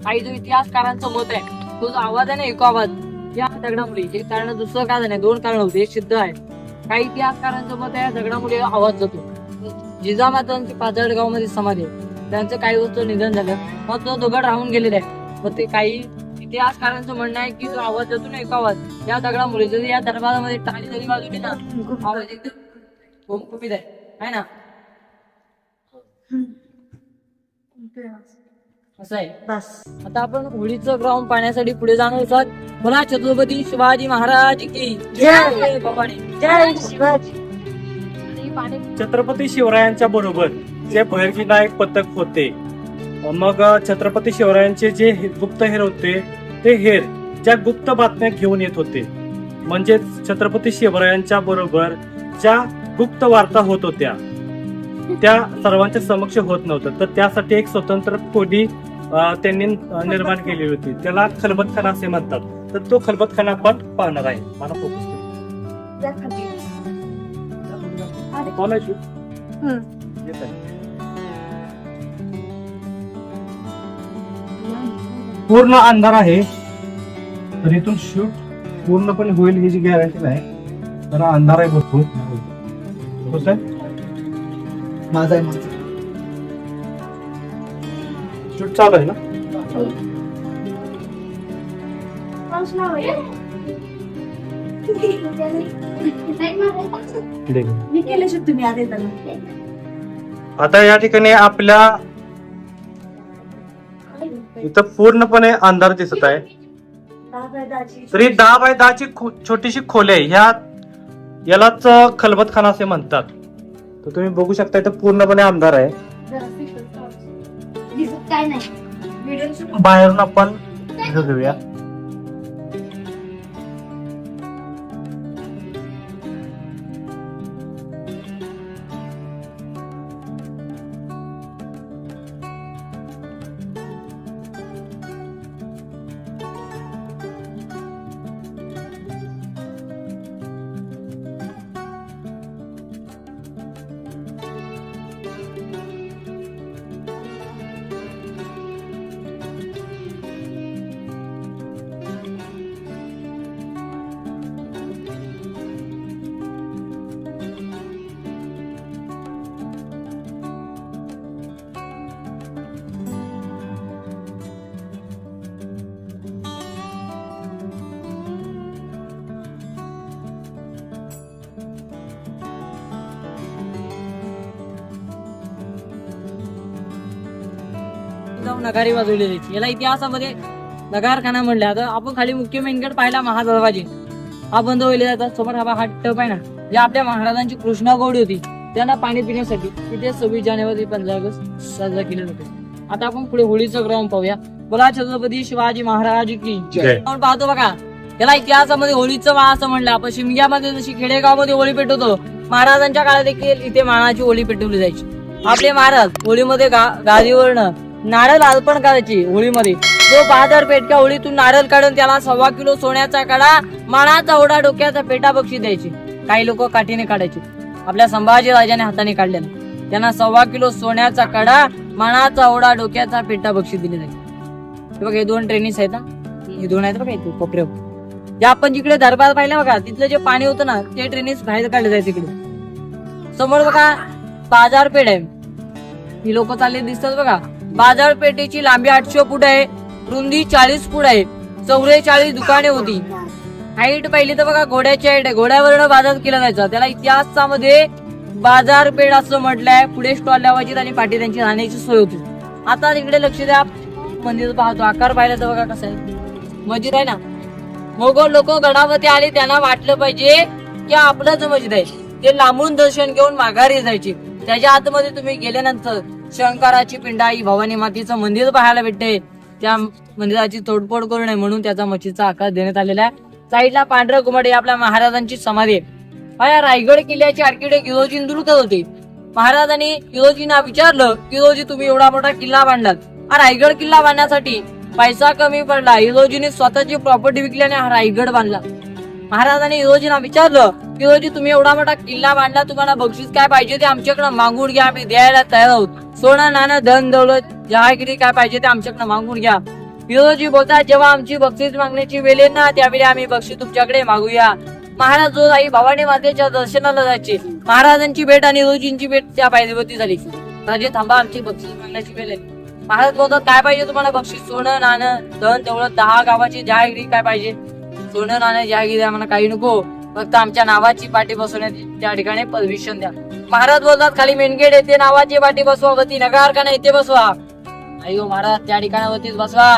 काही जो इतिहासकारांचं मत आहे तो जो आवाज आहे ना, एको आवाज या दगडामुळे. हे कारण दुसरं कारण नाही, 2 कारण होते. हे सिद्ध आहे. काही इतिहासकारांचं मत आहे दगडामुळे आवाज जातो. जिजामातांची पाचडगाव मध्ये समाधी आहे. त्यांचं काही वस्तू निधन झालं मग तो दगड राहून गेलेला आहे. मग ते काही इतिहासकारांचं म्हणणं आहे की जो आवाज जातो ना, एको आवाज या दगडामुळे. जरी या दरबारामध्ये टाळी जरी वाजवली ना, आवाज एकदम घुमघुमीत आहे ना? असं आहे. बस आता आपण होळीचं ग्राउंड पाहण्यासाठी पुढे जाणार आहोत. बोला छत्रपती शिवाजी महाराज की जय. भवानी. जय शिवाजी. छत्रपती शिवरायांच्या बरोबर जे भैरविनायक पथक होते, मग छत्रपती शिवरायांचे जे गुप्त हेर होते ते हेर ज्या गुप्त बातम्या घेऊन येत होते, म्हणजे छत्रपती शिवरायांच्या बरोबर ज्या गुप्त वार्ता होत होत्या त्या सर्वांच्या समक्ष होत नव्हतं. तर त्यासाठी एक स्वतंत्र खोली त्यांनी निर्माण केली होती. त्याला खलबतखाना असे म्हणतात. तर तो खलबतखाना आपण पाहणार आहे. मला फोकस पूर्ण अंधार आहे, तर इथून शूट पूर्णपणे होईल ही जी गॅरंटी नाही. तर अंधार आहे भरपूर. कसं आहे माझा शूट चालू आहे ना? मी केले शकतो तुम्ही आधी त्यांना आता या ठिकाणी आपल्या इथं पूर्णपणे अंधार दिसत आहे. तरी 10 बाय 10 ची छोटीशी खोली आहे. यालाच खलबतखाना असे म्हणतात. तर तुम्ही बघू शकता इथं पूर्णपणे अंधार आहे. दिसत काय नाही. बाहेरून आपण घेऊया. नगारी वाजवली जायची. याला इतिहासामध्ये नगारखाना म्हणले. आता आपण खाली मुख्य मेनगड पाहिला महादरवाजे हा बंद होईल जातात. समोर हा टप आहे ना, जे आपल्या महाराजांची कृष्णा गौडी होती त्यांना पाणी पिण्यासाठी तिथे 26 जानेवारी 15 ऑगस्ट साजरा केले जाते. आता आपण पुढे होळीचं ग्राउंड पाहूया. बोला छत्रपती शिवाजी महाराज की जय. आपण पाहतो बघा, याला इतिहासामध्ये होळीचं माळ असं म्हणलं. आपण शिमग्यामध्ये जशी खेडेगावमध्ये होळी पेटवतो, महाराजांच्या काळात देखील इथे मानाची होळी पेटवली जायची. आपले महाराज होळीमध्ये गादीवरनं नारळ अर्पण करायची. होळीमध्ये जो बाजार पेटक्या होळीतून नारळ काढून त्याला 1.25 किलो सोन्याचा कडा, मानाचा ओढा, डोक्याचा पेटा बक्षीस द्यायची. काही लोक काठीने काढायचे. आपल्या संभाजी राजाने हाताने काढलेला. त्यांना 1.25 किलो सोन्याचा कडा, मानाचा ओढा, डोक्याचा पेटा बक्षीस दिले जायचे. बघा हे 2 ट्रेनिस आहेत ना, हे 2 आहेत बघा इथे कोपऱ्यावर. जे आपण जिकडे दरबार पाहिलं बघा, तिथलं जे पाणी होतं ना ते ट्रेनिस बाहेर काढले जायचे. तिकडे समोर बघा बाजारपेठ आहे. ही लोक चालले दिसतात बघा. बाजारपेठेची लांबी 800 फूट आहे, रुंदी 40 फूट आहे, 44 दुकाने होती. हाईट पाहिली तर बघा घोड्याची हाईट आहे. घोड्यावरनं बाजार केला जायचा. त्याला इतिहासामध्ये बाजारपेठ असं म्हटलंय. पुढे स्टॉल लावायची आणि पाठी त्यांची राहण्याची सोय होती. आता तिकडे लक्ष द्या, मंदिर पाहतो. आकार पाहिला तर बघा कसं आहे, मस्जिद आहे ना. मोगल लोक गडावरती आले, त्यांना वाटलं पाहिजे की आपलंच मस्जिद आहे. ते लांबून दर्शन घेऊन माघारी जायचे. त्याच्या आतमध्ये तुम्ही गेल्यानंतर शंकराची पिंडाई भवानी मातेचं मंदिर पाहायला भेटते. त्या मंदिराची तोडफोड करू नये म्हणून त्याचा मच्छीचा आकार देण्यात आलेला आहे. साईडला पांढरं घुमट आपल्या महाराजांची समाधी आहे. या रायगड किल्ल्याचे आर्किटेक्ट हिरोजी इंदुरकर होते. महाराजांनी हिरोजींना विचारलं, हिरोजी तुम्ही एवढा मोठा किल्ला बांधलात, हा रायगड किल्ला बांधण्यासाठी पैसा कमी पडला. हिरोजीने स्वतःची प्रॉपर्टी विकल्याने हा रायगड बांधला. महाराजांनी हिरोजींना विचारलं, हिरोजी तुम्ही एवढा मोठा किल्ला बांधला, तुम्हाला बक्षीस काय पाहिजे ते आमच्याकडे मागून घ्या, आम्ही द्यायला तयार आहोत. सोनं नाणं धन दौलत जहागिरी काय पाहिजे ते आमच्याकडे मागून घ्या. हिरोजी बोलतात, जेव्हा आमची बक्षीस मागण्याची वेळ येईल ना त्यावेळी आम्ही बक्षीस तुमच्याकडे मागूया. महाराज रोज आई भवानी मातेच्या दर्शनाला जायचे. महाराजांची भेट आणि हिरोजींची भेट त्या पायरीवरती झाली. राजे थांबा, आमची बक्षीस मागण्याची वेळ आहे. महाराज बोलतात, काय पाहिजे तुम्हाला बक्षीस? सोनं नाणं धन दौलत 10 गावाची जहागिरी काय पाहिजे? सोनं नाणं जहागिरी आम्हाला काही नको, फक्त आमच्या नावाची पाठी बसवण्यात त्या ठिकाणी परमिशन द्या. महाराज बोलतात, खाली मेनगेट येते नावाची पाठी बसवा, वरती नगारखाना येथे बसवा. अयो महाराज त्या ठिकाणावरतीच बसवा,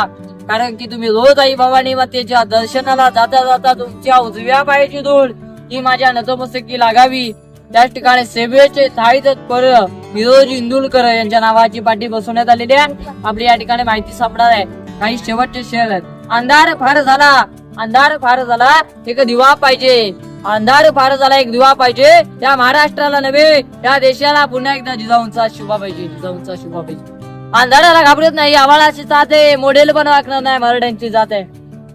कारण की तुम्ही रोज आई भवानी मातेच्या दर्शनाला जाता जाता तुमच्या उजव्या पायाची धूळ ही माझ्या नतमस्तकी लागावी. त्याच ठिकाणी सेवेचे थाळी तत्पर हिरोजी इंदुरकर यांच्या नावाची पाठी बसवण्यात आलेली आहे. आपली या ठिकाणी माहिती सापडणार आहे. काही शेवटचे शेअर आहेत. अंधार फार झाला, अंधार फार झाला, एक दिवा पाहिजे. अंधार फार झाला, एक दिवा पाहिजे. त्या महाराष्ट्राला नव्हे, त्या देशाला पुन्हा एकदा जिजाऊंचा शुभा पाहिजे, जिजाऊंचा शुभा पाहिजे. अंधाराला घाबरत नाही, आवाळाची जात आहे, मॉडेल पण वाकणार नाही, मराठ्यांची जात आहे.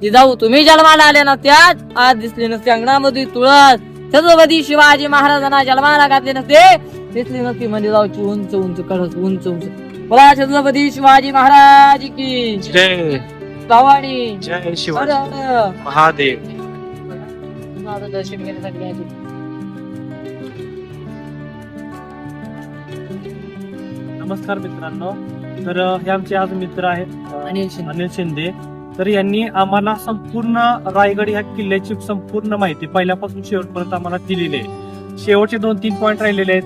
जिजाऊ तुम्ही जन्माला आले ना त्यात आज दिसले नसते अंगणामध्ये तुळस. छत्रपती शिवाजी महाराजांना जन्माला घातले नसते, दिसली नसती मंदिराची उंच उंच कडक उंच उंच. बोला छत्रपती शिवाजी महाराज की जय. भवानी जय शिवाजी महादेव. दर्शन घेण्यासाठी आहे. नमस्कार मित्रांनो. तर हे आमचे आज मित्र आहेत अनिल शिंदे. अनिल शिंदे. तर यांनी आम्हाला संपूर्ण रायगड ह्या किल्ल्याची संपूर्ण माहिती पहिल्यापासून शेवटपर्यंत आम्हाला दिलेली आहे. शेवटचे 2-3 पॉईंट राहिलेले आहेत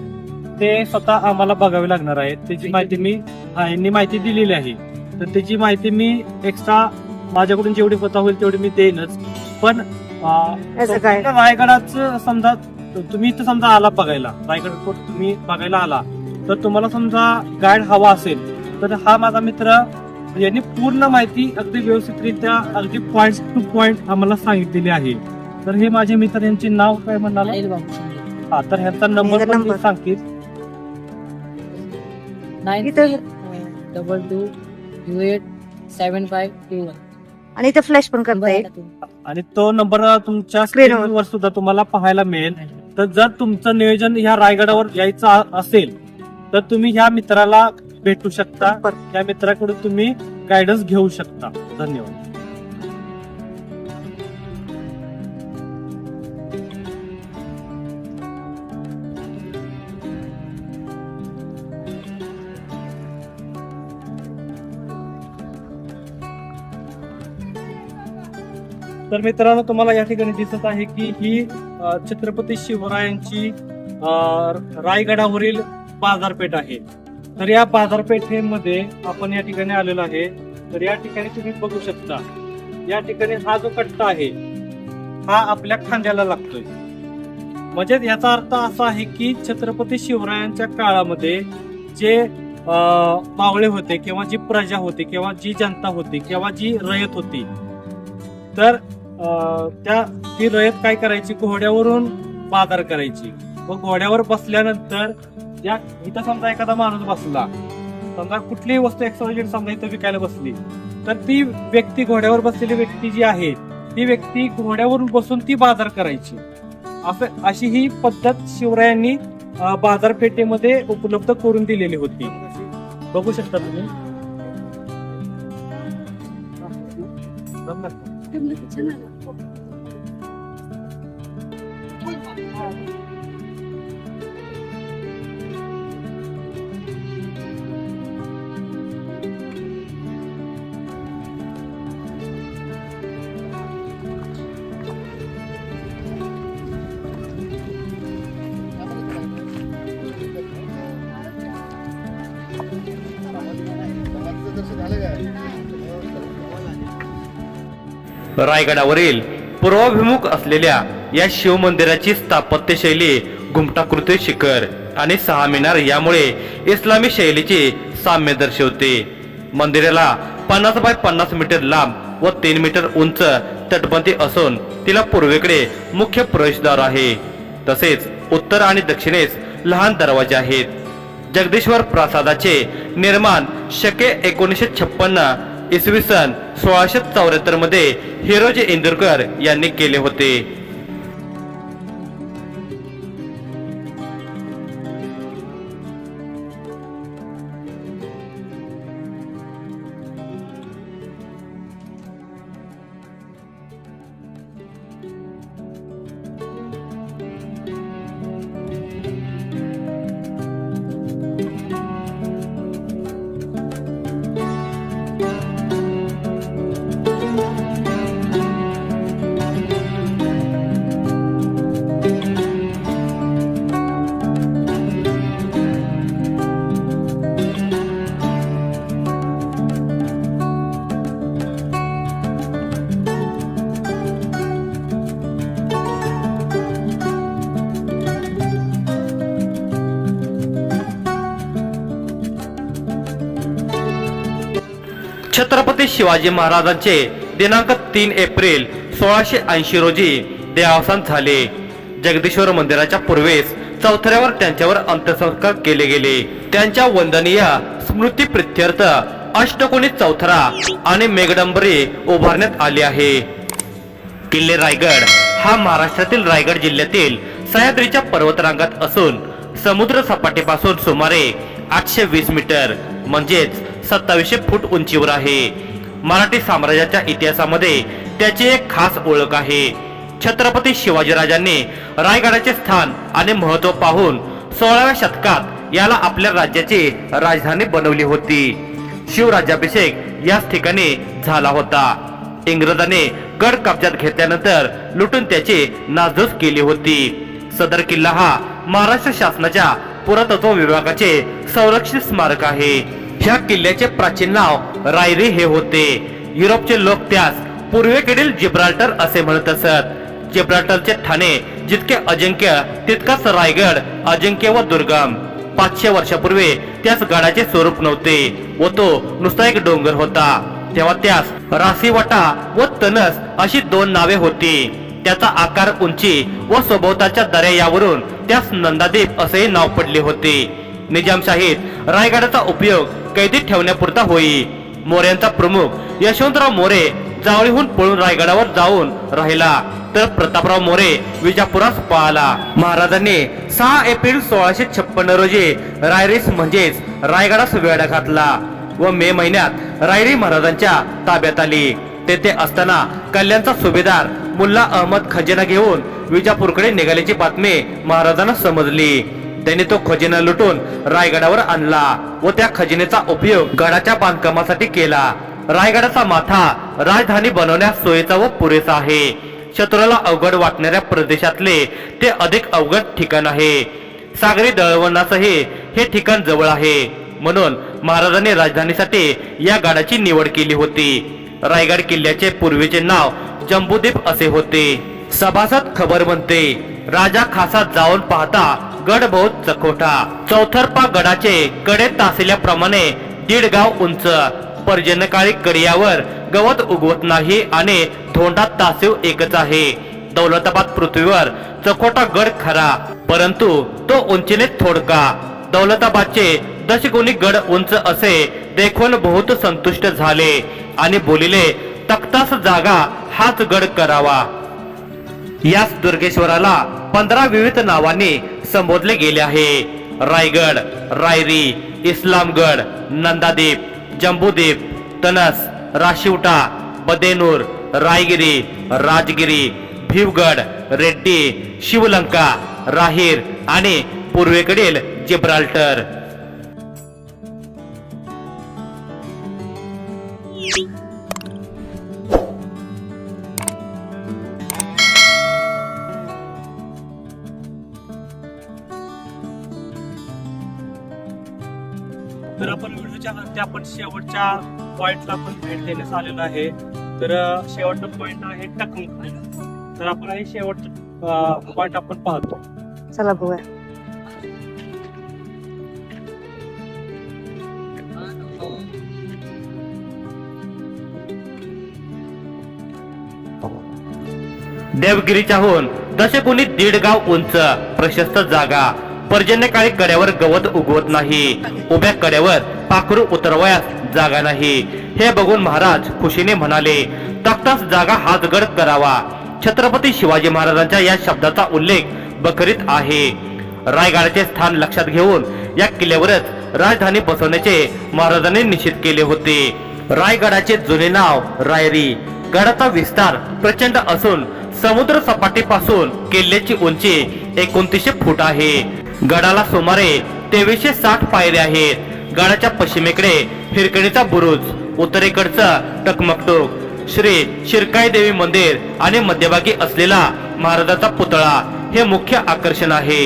ते स्वतः आम्हाला बघावे लागणार आहेत. त्याची माहिती यांनी माहिती दिलेली आहे, तर त्याची माहिती मी एक्स्ट्रा माझ्याकडून जेवढी पता होईल तेवढी मी देईनच. पण असं काय? संपूर्ण रायगडाचं समजा तुम्ही इथं समजा आला बघायला, रायगड फोर्ट तुम्ही बघायला आला, तर तुम्हाला समजा गाईड हवा असेल तर हा माझा मित्र यांनी पूर्ण माहिती अगदी व्यवस्थितरित्या अगदी पॉइंट टू पॉइंट आम्हाला सांगितलेली आहे. तर हे माझे मित्र, यांचे नाव काय म्हणाला? अनिल बाबू शिंदे. हा, तर ह्यांचा नंबर पण मी सांगतील. 92287521. आणि इथे फ्लॅश पण करता येईल. आणि तो नंबर तुमच्या स्क्रीनवर स्क्रीनवर सुद्धा तुम्हाला पाहायला मिळेल. तर जर तुमचं नियोजन ह्या रायगडावर यायचं असेल तर तुम्ही ह्या मित्राला भेटू शकता, या मित्राकडून तुम्ही गायडन्स घेऊ शकता. धन्यवाद. तर मित्रांनो, तुम्हाला या ठिकाणी दिसत आहे की ही छत्रपती शिवरायांची रायगडावरील बाजारपेठ आहे. तर या बाजारपेठेमध्ये आपण या ठिकाणी आलेलो आहे. तर या ठिकाणी तुम्ही बघू शकता, या ठिकाणी हा जो कट्टा आहे हा आपल्या खांद्याला लागतोय. म्हणजे याचा अर्थ असा आहे की छत्रपती शिवरायांच्या काळामध्ये जे मावळे होते किंवा जी प्रजा होती किंवा जी जनता होती किंवा जी रयत होती, तर ती रयत काय करायची, घोड्यावरून बाजार करायची. व घोड्यावर बसल्यानंतर या इथं समजा एखादा माणूस बसला, समजा कुठलीही वस्तू एक्सवायझेड समजा इथं विकायला बसली, तर ती व्यक्ती, घोड्यावर बसलेली व्यक्ती जी आहे ती व्यक्ती घोड्यावरून बसून ती बाजार करायची. अशी ही पद्धत शिवरायांनी बाजारपेठेमध्ये उपलब्ध करून दिलेली होती. बघू शकता तुम्ही. रायगडावरील पूर्वाभिमुख असलेल्या या शिवमंदिराची स्थापत्यशैली घुमटाकृती शिखर आणि 6 मिनार यामुळे इस्लामी शैलीची साम्य दर्शवते. मंदिराला 50 बाय 50 मीटर लांब व 3 मीटर उंच तटबंदी असून तिला पूर्वेकडे मुख्य प्रवेशद्वार आहे. तसेच उत्तर आणि दक्षिणेस लहान दरवाजे आहेत. जगदीश्वर प्रासादाचे निर्माण शके 1956 इसवी सन 1674 मध्ये हिरोजी इंदुरकर यांनी केले होते. छत्रपती शिवाजी महाराजांचे दिनांक 3 एप्रिल 1680 रोजी देहावसान झाले. जगदीश्वर मंदिराच्या पूर्वेस चौथऱ्यावर त्यांच्यावर अंत्यसंस्कार केले गेले. त्यांच्या वंदनीय स्मृतीप्रित्यर्थ अष्टकोनी चौथरा आणि मेघडंबरी उभारण्यात आली आहे. किल्ले रायगड हा महाराष्ट्रातील रायगड जिल्ह्यातील सह्याद्रीच्या पर्वतरांगात असून समुद्र सपाटीपासून सुमारे 820 मीटर म्हणजेच 2700 फूट उंचीवर आहे. मराठी साम्राज्याच्या इतिहासामध्ये त्याची एक खास ओळख आहे. छत्रपती शिवाजीराजांनी रायगडाचे स्थान आणि महत्व पाहून 16व्या शतकात याला आपल्या राज्याची राजधानी बनवली होती. शिवराज्याभिषेक याच ठिकाणी झाला होता. इंग्रजांनी गड कब्जात घेतल्यानंतर लुटून त्याची नासधूस केली होती. सदर किल्ला हा महाराष्ट्र शासनाच्या पुरातत्व विभागाचे संरक्षित स्मारक आहे. ह्या किल्ल्याचे प्राचीन नाव रायरी हे होते. युरोपचे लोक त्यास पूर्वेकडील जिब्राल्टर असे म्हणत असत. जिब्राल्टरचे ठाणे जितके अजिंक्य तितकाच रायगड अजिंक्य व दुर्गम. 500 वर्षापूर्वी त्यास गडाचे स्वरूप नव्हते व तो नुसता एक डोंगर होता. तेव्हा त्यास रासीवाटा व तनस अशी 2 नावे होती. त्याचा आकार, उंची व सभोवताच्या दऱ्या यावरून त्यास नंदादीप असे नाव पडले होते. निजामशाहीत रायगडाचा उपयोग कैदी ठेवण्यापुरता होई. मोऱ्यांचा प्रमुख यशवंतराव मोरे जावळीहून पळून रायगडावर जाऊन राहिला तर प्रतापराव मोरे विजापुरास पळाला. महाराजांनी 6 एप्रिल 1656 रोजी रायरीस म्हणजेच रायगडास वेढा घातला व मे महिन्यात रायरी महाराजांच्या ताब्यात आली. तेथे असताना कल्याणचा सुभेदार मुल्ला अहमद खजिना घेऊन विजापूरकडे निघाल्याची बातमी महाराजांना समजली. त्यांनी तो खजिना लुटून रायगडावर आणला व त्या खजिनेचा उपयोग गडाच्या बांधकामासाठी केला. रायगडाचा माथा राजधानी बनवण्यास सोयीचा व पुरेसा आहे. शत्रूला अवघड वाटणाऱ्या प्रदेशातले ते अधिक अवघड ठिकाण आहे. सागरी दळणवळणासही हे ठिकाण जवळ आहे. म्हणून महाराजांनी राजधानीसाठी या गडाची निवड केली होती. रायगड किल्ल्याचे पूर्वीचे नाव जम्बूद्वीप असे होते. सभासद खबर म्हणते, राजा खासा जाऊन पाहता गड बहुत चकोटा. चौथरपा गडाचे कडे तासल्याप्रमाणे 1.5 गाव उंच. पर्जन्यकाळी कडियावर गवत उगवत नाही आणि धोंडात तासीव एकच आहे. दौलताबाद पृथ्वीवर चकोटा गड खरा, परंतु तो उंचीने थोडका. दौलताबादचे 10 गुणी गड उंच असे देखून बहुत संतुष्ट झाले आणि बोलिले, तख्तास जागा हाच गड करावा. याच दुर्गेश्वराला 15 विविध नावांनी संबोधले गेले आहे. रायगड, रायरी, इस्लामगड, नंदादीप, जम्बूद्वीप, तनस, राशिवटा, बदेनूर, रायगिरी, राजगिरी, भीवगड, रेड्डी, शिवलंका, राहीर आणि पूर्वेकडील जिब्राल्टर. तर आपण व्हिडिओच्या अंती आपण शेवटच्या पॉइंटला आपण भेट देण्यास आलेलो आहे. तर शेवटचा पॉइंट आहे टकमक. तर आपण हे शेवटचा पॉइंट आपण पाहतो. चला बघूया. देवगिरीच्याहून 10 गुणी 1.5 गाव उंच, प्रशस्त जागा. पर्जन्यकाळी कड्यावर गवत उगवत नाही. उभ्या कड्यावर पाखरू उतरवयास जागा नाही. हे बघून महाराज खुशीने म्हणाले, तख्तास जागा हाच गड करावा. छत्रपती शिवाजी महाराजांच्या या शब्दाचा उल्लेख बखरीत आहे. रायगडाचे स्थान लक्षात घेऊन या किल्ल्यावरच राजधानी बसवण्याचे महाराजांनी निश्चित केले होते. रायगडाचे जुने नाव रायरी. गडाचा विस्तार प्रचंड असून समुद्र सपाटीपासून किल्ल्याची उंची 2900 फूट आहे. गडाला सुमारे 2360 पायऱ्या आहेत. गडाच्या पश्चिमेकडे हिरकणीचा बुरुज, उत्तरेकडचा टकमकटोक, श्री शिरकाई देवी मंदिर आणि मध्यभागी असलेला महाराजांचा पुतळा हे मुख्य आकर्षण आहे.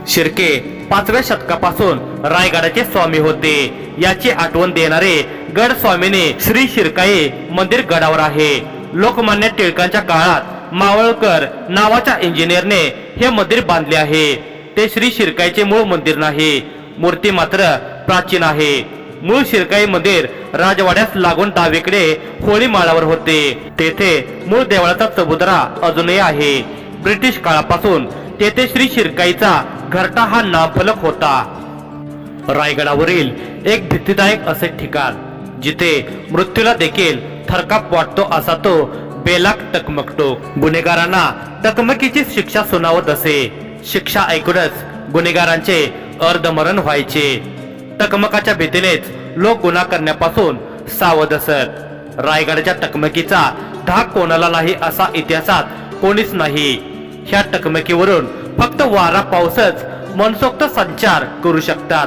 शिर्के 5व्या शतकापासून रायगडाचे स्वामी होते. याची आठवण देणारे गड स्वामीने श्री शिरकाई मंदिर गडावर आहे. लोकमान्य टिळकांच्या काळात मावळकर नावाच्या इंजिनियरने हे मंदिर बांधले आहे. ते श्री शिरकाईचे मूळ मंदिर नाही. मूर्ती मात्र प्राचीन आहे. मूळ शिरकाई मंदिर राजवाड्यास लागून डावीकडे होळी माळावर होते. तेथे मूळ देवळाचा चबुतरा अजूनही आहे. ब्रिटिश काळापासून तेथे श्री शिरकाईचा घरटा हा नामफलक होता. रायगडावरील एक भीतीदायक असे ठिकाण जिथे मृत्यूला देखील थरकाप वाटतो असा तो बेलाक टकमकटोक. गुन्हेगारांना टकमकीची शिक्षा सुनावत असे. शिक्षा ऐकूनच गुन्हेगारांचे अर्धमरण व्हायचे. टकमकाच्या भीतीनेच लोक गुन्हा करण्यापासून सावध असत. रायगडाच्या टकमकीचा धाक कोणाला नाही असा इतिहासात कोणीच नाही. ह्या टकमकीवरून फक्त वारा पाऊसच मनसोक्त संचार करू शकतात.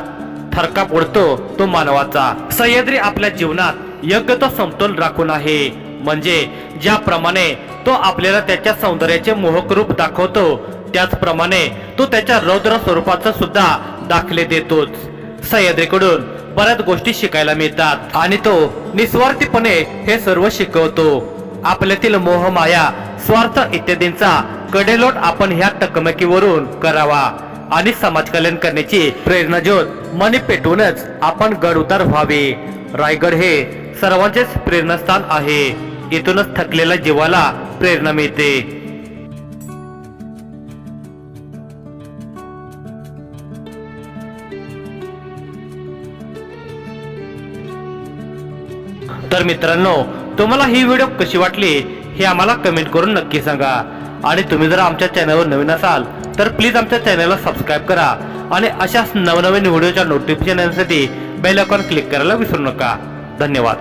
थरकाप उडतो तो मानवाचा. सह्याद्री आपल्या जीवनात योग्य तो समतोल राखून आहे. म्हणजे ज्याप्रमाणे तो आपल्याला त्याच्या सौंदर्याचे मोहक रूप दाखवतो, त्याचप्रमाणे तो त्याच्या रौद्र स्वरूपाचं सुद्धा दाखले देतोच. सह्याद्रीकडून बऱ्याच गोष्टी शिकायला मिळतात आणि तो निस्वार्थीपणे हे सर्व शिकवतो. आपल्यातील मोह, माया, स्वार्थ इत्यादींचा कडेलोट आपण ह्या टकमकीवरून करावा आणि समाज कल्याण करण्याची प्रेरणा ज्योत मनी पेटवूनच आपण गड उतार व्हावे. रायगड हे सर्वांचेच प्रेरणास्थान आहे. इथूनच थकलेल्या जीवाला प्रेरणा मिळते. तर मित्रांनो, तुम्हाला ही व्हिडिओ कशी वाटली हे आम्हाला कमेंट करून नक्की सांगा. आणि तुम्ही जर आमच्या चॅनलवर नवीन असाल तर प्लीज आमच्या चॅनलला सबस्क्राईब करा आणि अशाच नवनवीन व्हिडिओच्या नोटिफिकेशनसाठी बेल आयकॉन क्लिक करायला विसरू नका. धन्यवाद.